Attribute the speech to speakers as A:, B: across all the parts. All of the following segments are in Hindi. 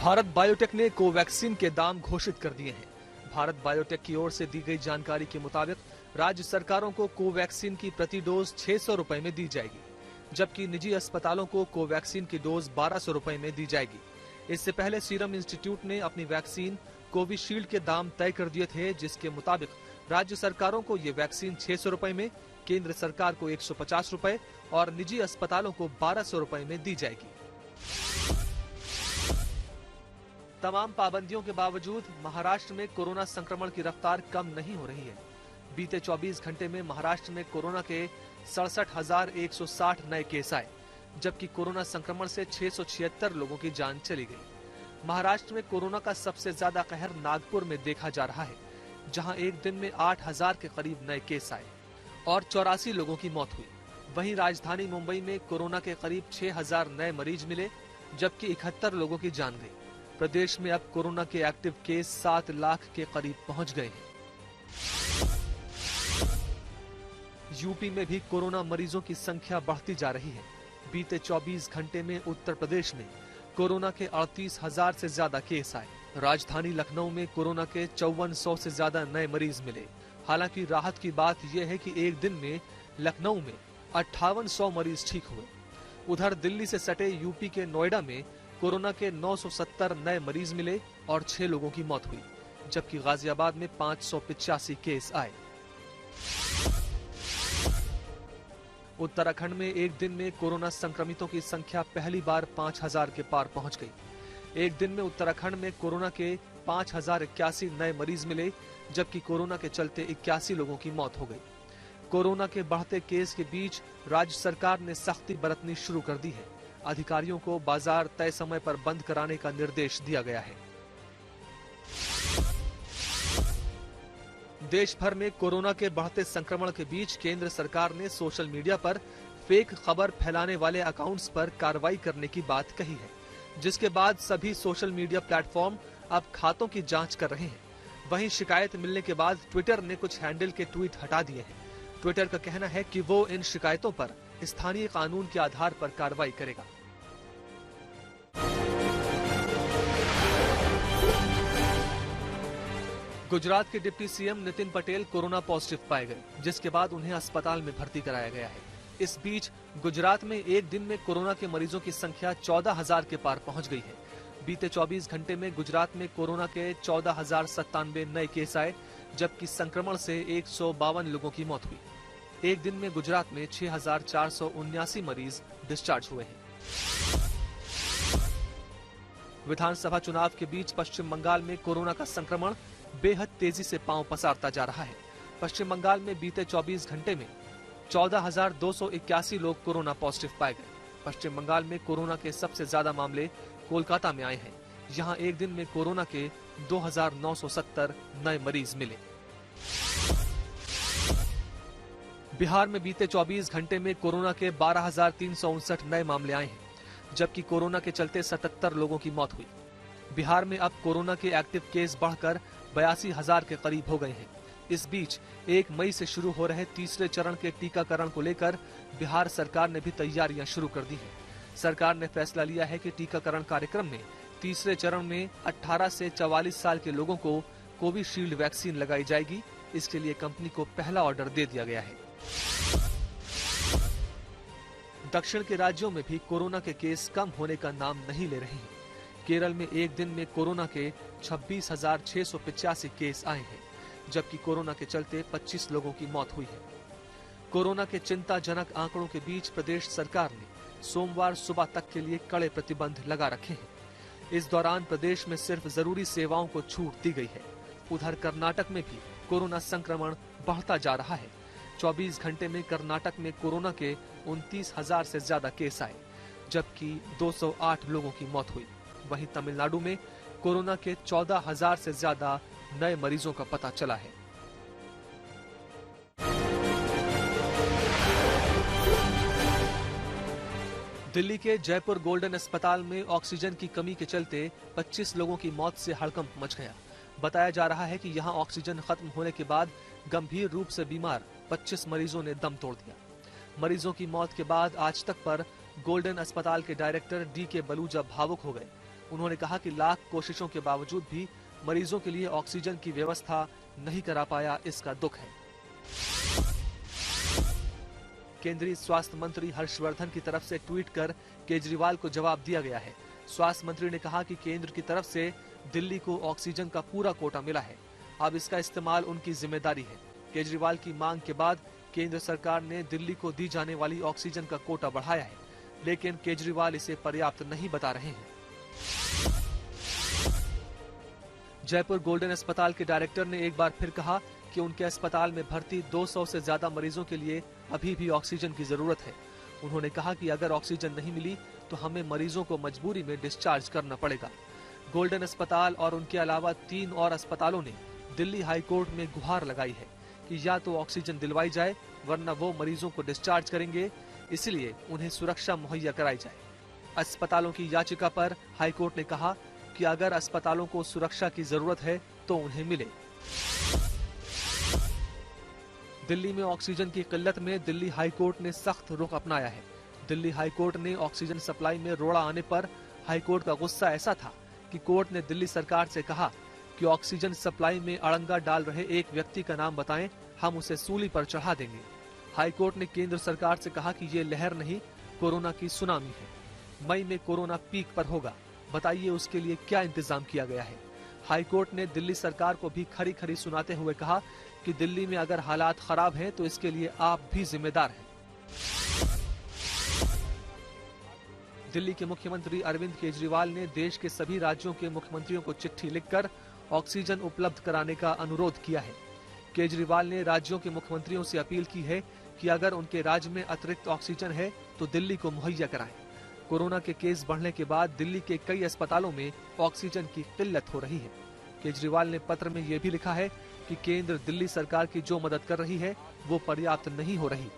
A: भारत बायोटेक ने कोवैक्सीन के दाम घोषित कर दिए हैं। भारत बायोटेक की ओर से दी गई जानकारी के मुताबिक राज्य सरकारों को कोवैक्सीन की प्रति डोज 600 रुपए में दी जाएगी, जबकि निजी अस्पतालों को कोवैक्सीन की डोज 1200 रुपए में दी जाएगी। इससे पहले सीरम इंस्टीट्यूट ने अपनी वैक्सीन कोविशील्ड के दाम तय कर दिए थे, जिसके मुताबिक राज्य सरकारों को ये वैक्सीन 600 रुपए में, केंद्र सरकार को 150 रुपए और निजी अस्पतालों को 1200 रुपए में दी जाएगी। तमाम पाबंदियों के बावजूद महाराष्ट्र में कोरोना संक्रमण की रफ्तार कम नहीं हो रही है। बीते 24 घंटे में महाराष्ट्र में कोरोना के 67,160 नए केस आए, जबकि कोरोना संक्रमण से 676 लोगों की जान चली गई। महाराष्ट्र में कोरोना का सबसे ज्यादा कहर नागपुर में देखा जा रहा है, जहां एक दिन में 8,000 के करीब नए केस आए और 84 लोगों की मौत हुई। वहीं राजधानी मुंबई में कोरोना के करीब 6,000 नए मरीज मिले, जबकि 71 लोगों की जान गई। प्रदेश में अब कोरोना के एक्टिव केस 7 लाख के करीब पहुंच गए हैं। यूपी में भी कोरोना मरीजों की संख्या बढ़ती जा रही है। बीते 24 घंटे में उत्तर प्रदेश में कोरोना के 38,000 से ज्यादा केस आए। राजधानी लखनऊ में कोरोना के 5400 से ज्यादा नए मरीज मिले। हालांकि राहत की बात यह है कि एक दिन में लखनऊ में 5800 मरीज ठीक हुए। उधर दिल्ली से सटे यूपी के नोएडा में कोरोना के 970 नए मरीज मिले और 6 लोगों की मौत हुई, जबकि गाजियाबाद में 585 केस आए। उत्तराखंड में एक दिन में कोरोना संक्रमितों की संख्या पहली बार 5000 के पार पहुंच गई। एक दिन में उत्तराखंड में कोरोना के 5081 नए मरीज मिले, जबकि कोरोना के चलते 81 लोगों की मौत हो गई। कोरोना के बढ़ते केस के बीच राज्य सरकार ने सख्ती बरतनी शुरू कर दी है। अधिकारियों को बाजार तय समय पर बंद कराने का निर्देश दिया गया है। देश भर में कोरोना के बढ़ते संक्रमण के बीच केंद्र सरकार ने सोशल मीडिया पर फेक खबर फैलाने वाले अकाउंट्स पर कार्रवाई करने की बात कही है, जिसके बाद सभी सोशल मीडिया प्लेटफॉर्म अब खातों की जांच कर रहे हैं। वहीं शिकायत मिलने के बाद ट्विटर ने कुछ हैंडल के ट्वीट हटा दिए हैं। ट्विटर का कहना है कि वो इन शिकायतों पर स्थानीय कानून के आधार पर कार्रवाई करेगा। गुजरात के deputy CM Nitin Patel corona positive पाए गए, जिसके बाद उन्हें अस्पताल में भर्ती कराया गया है। इस बीच गुजरात में एक दिन में कोरोना के मरीजों की संख्या 14,000 के पार पहुंच गई है। बीते 24 घंटे में गुजरात में कोरोना के 14,097 नए केस आए, जबकि संक्रमण से 152 लोगों की मौत हुई। एक दिन में गुजरात में 6,479 मरीज डिस्चार्ज हुए हैं। विधानसभा चुनाव के बीच पश्चिम बंगाल में कोरोना का संक्रमण बेहद तेजी से पांव पसारता जा रहा है। पश्चिम बंगाल में बीते 24 घंटे में 14,281 लोग कोरोना पॉजिटिव पाए गए। पश्चिम बंगाल में कोरोना के सबसे ज्यादा मामले कोलकाता में आए हैं। यहां एक दिन में कोरोना के 2,970 नए मरीज मिले। बिहार में बीते 24 घंटे में कोरोना के 12,359 नए मामले आए हैं, जबकि कोरोना के चलते 77 लोगों की मौत हुई। बिहार में अब कोरोना के एक्टिव केस बढ़कर 82,000 के करीब हो गए हैं। इस बीच 1 मई से शुरू हो रहे तीसरे चरण के टीकाकरण को लेकर बिहार सरकार ने भी तैयारियां शुरू कर दी हैं। सरकार ने फैसला लिया है कि टीकाकरण कार्यक्रम में तीसरे चरण में 18 से 44 साल के लोगों को कोविशील्ड वैक्सीन लगाई जाएगी। इसके लिए कंपनी को पहला ऑर्डर दे दिया गया है। दक्षिण के राज्यों में भी कोरोना के केस कम होने का नाम नहीं ले रहे हैं। केरल में एक दिन में कोरोना के 26,685 केस आए हैं, जबकि कोरोना के चलते 25 लोगों की मौत हुई है। कोरोना के चिंताजनक आंकड़ों के बीच प्रदेश सरकार ने सोमवार सुबह तक के लिए कड़े प्रतिबंध लगा रखे हैं। इस दौरान प्रदेश में सिर्फ जरूरी सेवाओं को छूट दी गई है। उधर कर्नाटक में भी कोरोना संक्रमण बढ़ता जा रहा है। 24 घंटे में कर्नाटक में कोरोना के 29,000 से ज्यादा केस आए, जबकि 208 लोगों की मौत हुई। वहीं तमिलनाडु में कोरोना के 14,000 से ज्यादा नए मरीजों का पता चला है। दिल्ली के जयपुर गोल्डन अस्पताल में ऑक्सीजन की कमी के चलते 25 लोगों की मौत से हड़कंप मच गया। बताया जा रहा है कि यहां ऑक्सीजन खत्म होने के बाद गंभीर रूप से बीमार 25 मरीजों ने दम तोड़ दिया। मरीजों की मौत के बाद आज तक पर गोल्डन अस्पताल के डायरेक्टर डी के बलूजा भावुक हो गए। उन्होंने कहा कि लाख कोशिशों के बावजूद भी मरीजों के लिए ऑक्सीजन की व्यवस्था नहीं करा पाया, इसका दुख है। केंद्रीय स्वास्थ्य मंत्री हर्षवर्धन की तरफ से ट्वीट कर केजरीवाल को जवाब दिया गया है। स्वास्थ्य मंत्री ने कहा कि केंद्र की तरफ से दिल्ली को ऑक्सीजन का पूरा कोटा मिला है, अब इसका इस्तेमाल उनकी जिम्मेदारी है। केजरीवाल की मांग के बाद केंद्र सरकार ने दिल्ली को दी जाने वाली ऑक्सीजन का कोटा बढ़ाया है, लेकिन केजरीवाल इसे पर्याप्त नहीं बता रहे हैं। जयपुर गोल्डन अस्पताल के डायरेक्टर ने एक बार फिर कहा कि उनके अस्पताल में भर्ती 200 से ज्यादा मरीजों के लिए अभी भी ऑक्सीजन की जरूरत है। उन्होंने कहा कि अगर ऑक्सीजन नहीं मिली तो हमें मरीजों को मजबूरी में डिस्चार्ज करना पड़ेगा। गोल्डन अस्पताल और उनके अलावा 3 और अस्पतालों ने दिल्ली हाईकोर्ट में गुहार लगाई है कि या तो ऑक्सीजन दिलवाई जाए वरना वो मरीजों को डिस्चार्ज करेंगे, इसलिए उन्हें सुरक्षा मुहैया कराई जाए। अस्पतालों की याचिका पर हाईकोर्ट ने कहा कि अगर अस्पतालों को सुरक्षा की जरूरत है तो उन्हें मिले। दिल्ली में ऑक्सीजन की किल्लत में दिल्ली हाईकोर्ट ने सख्त रुख अपनाया है। दिल्ली हाईकोर्ट ने ऑक्सीजन सप्लाई में रोड़ा आने पर हाईकोर्ट का गुस्सा ऐसा था कि कोर्ट ने दिल्ली सरकार से कहा कि ऑक्सीजन सप्लाई में अड़ंगा डाल रहे एक व्यक्ति का नाम बताएं, हम उसे सूली पर चढ़ा देंगे। हाईकोर्ट ने केंद्र सरकार से कहा कि ये लहर नहीं, कोरोना की सुनामी है। मई में कोरोना पीक पर होगा, बताइए उसके लिए क्या इंतजाम किया गया है। हाईकोर्ट ने दिल्ली सरकार को भी खरी खरी सुनाते हुए कहा कि दिल्ली में अगर हालात खराब हैं तो इसके लिए आप भी जिम्मेदार हैं। दिल्ली के मुख्यमंत्री अरविंद केजरीवाल ने देश के सभी राज्यों के मुख्यमंत्रियों को चिट्ठी लिखकर ऑक्सीजन उपलब्ध कराने का अनुरोध किया है। केजरीवाल ने राज्यों के मुख्यमंत्रियों से अपील की है कि अगर उनके राज्य में अतिरिक्त ऑक्सीजन है तो दिल्ली को मुहैया कराएं। कोरोना के केस बढ़ने के बाद दिल्ली के कई अस्पतालों में ऑक्सीजन की किल्लत हो रही है। केजरीवाल ने पत्र में यह भी लिखा है कि केंद्र दिल्ली सरकार की जो मदद कर रही है वो पर्याप्त नहीं हो रही।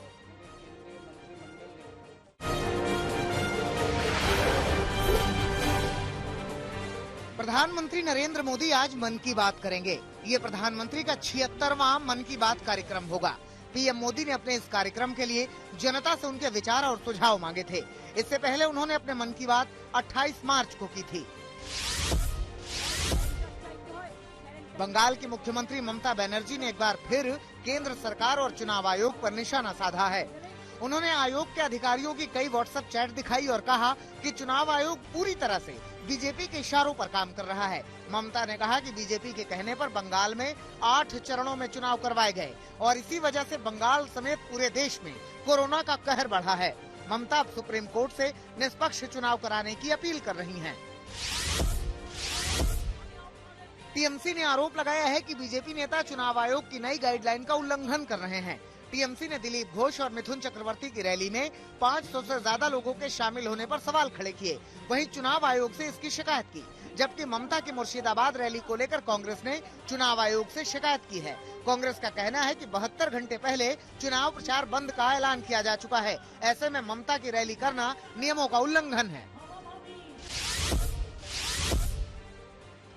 B: प्रधानमंत्री नरेंद्र मोदी आज मन की बात करेंगे। ये प्रधानमंत्री का 76वां मन की बात कार्यक्रम होगा। पीएम मोदी ने अपने इस कार्यक्रम के लिए जनता से उनके विचार और सुझाव मांगे थे। इससे पहले उन्होंने अपने मन की बात 28 मार्च को की थी। बंगाल की मुख्यमंत्री ममता बनर्जी ने एक बार फिर केंद्र सरकार और चुनाव आयोग पर निशाना साधा है। उन्होंने आयोग के अधिकारियों की कई व्हाट्सएप चैट दिखाई और कहा कि चुनाव आयोग पूरी तरह से बीजेपी के इशारों पर काम कर रहा है। ममता ने कहा कि बीजेपी के कहने पर बंगाल में 8 चरणों में चुनाव करवाए गए और इसी वजह से बंगाल समेत पूरे देश में कोरोना का कहर बढ़ा है। ममता अब सुप्रीम कोर्ट से निष्पक्ष चुनाव कराने की अपील कर रही हैं। टीएमसी ने आरोप लगाया है कि बीजेपी नेता चुनाव आयोग की नई गाइडलाइन का उल्लंघन कर रहे हैं। टीएमसी ने दिलीप घोष और मिथुन चक्रवर्ती की रैली में 500 से ज्यादा लोगों के शामिल होने पर सवाल खड़े किए। वहीं चुनाव आयोग से इसकी शिकायत की, जबकि ममता की मुर्शिदाबाद रैली को लेकर कांग्रेस ने चुनाव आयोग से शिकायत की है। कांग्रेस का कहना है कि 72 घंटे पहले चुनाव प्रचार बंद का ऐलान किया जा चुका है। ऐसे में ममता की रैली करना नियमों का उल्लंघन है।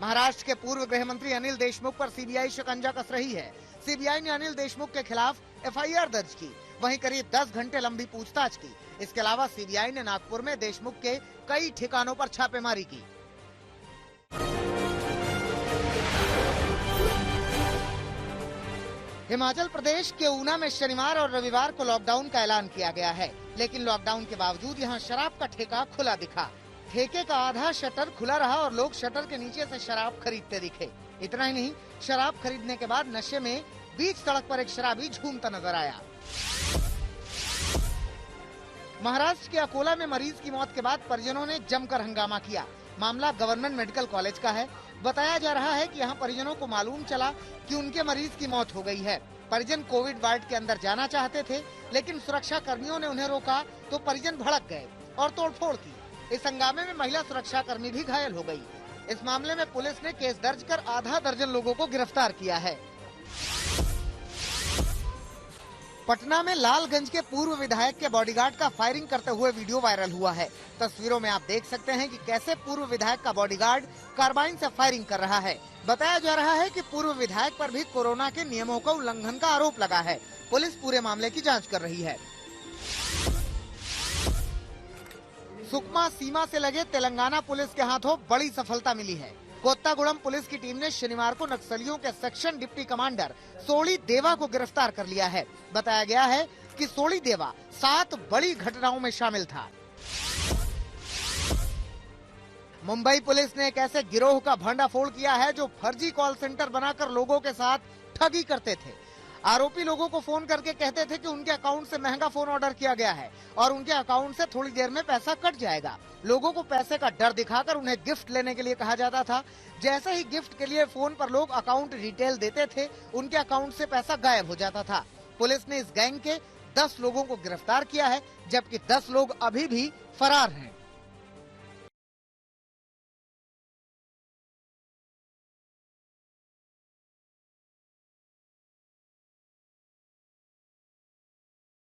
B: महाराष्ट्र के पूर्व गृह मंत्री अनिल देशमुख पर सीबीआई शिकंजा कस रही है। सीबीआई ने अनिल देशमुख के खिलाफ एफआईआर दर्ज की, वहीं करीब 10 घंटे लंबी पूछताछ की। इसके अलावा सीबीआई ने नागपुर में देशमुख के कई ठिकानों पर छापेमारी की। हिमाचल प्रदेश के ऊना में शनिवार और रविवार को लॉकडाउन का ऐलान किया गया है, लेकिन लॉकडाउन के बावजूद यहां शराब का ठेका खुला दिखा। ठेके का आधा शटर खुला रहा और लोग शटर के नीचे से शराब खरीदते दिखे। इतना ही नहीं, शराब खरीदने के बाद नशे में बीच सड़क पर एक शराबी झूमता नजर आया। महाराष्ट्र के अकोला में मरीज की मौत के बाद परिजनों ने जमकर हंगामा किया। मामला गवर्नमेंट मेडिकल कॉलेज का है। बताया जा रहा है कि यहां परिजनों को मालूम चला कि उनके मरीज की मौत हो गई है। परिजन कोविड वार्ड के अंदर जाना चाहते थे, लेकिन सुरक्षा कर्मियों ने उन्हें रोका तो परिजन भड़क गए और तोड़फोड़ की। इस हंगामे में महिला सुरक्षा कर्मी भी घायल हो गई। इस मामले में पुलिस ने केस दर्ज कर आधा दर्जन लोगों को गिरफ्तार किया है। पटना में लालगंज के पूर्व विधायक के बॉडीगार्ड का फायरिंग करते हुए वीडियो वायरल हुआ है। तस्वीरों में आप देख सकते हैं कि कैसे पूर्व विधायक का बॉडीगार्ड कार्बाइन से फायरिंग कर रहा है। बताया जा रहा है कि पूर्व विधायक पर भी कोरोना के नियमों का उल्लंघन का आरोप लगा है। पुलिस पूरे मामले की जांच कर रही है। सुकमा सीमा से लगे तेलंगाना पुलिस के हाथों बड़ी सफलता मिली है। कोत्तागुड़म पुलिस की टीम ने शनिवार को नक्सलियों के सेक्शन डिप्टी कमांडर सोली देवा को गिरफ्तार कर लिया है। बताया गया है कि सोली देवा 7 बड़ी घटनाओं में शामिल था। मुंबई पुलिस ने एक ऐसे गिरोह का भंडाफोड़ किया है जो फर्जी कॉल सेंटर बनाकर लोगों के साथ ठगी करते थे। आरोपी लोगों को फोन करके कहते थे कि उनके अकाउंट से महंगा फोन ऑर्डर किया गया है और उनके अकाउंट से थोड़ी देर में पैसा कट जाएगा। लोगों को पैसे का डर दिखाकर उन्हें गिफ्ट लेने के लिए कहा जाता था। जैसे ही गिफ्ट के लिए फोन पर लोग अकाउंट डिटेल देते थे, उनके अकाउंट से पैसा गायब हो जाता था। पुलिस ने इस गैंग के 10 लोगों को गिरफ्तार किया है, जबकि 10 लोग अभी भी फरार हैं।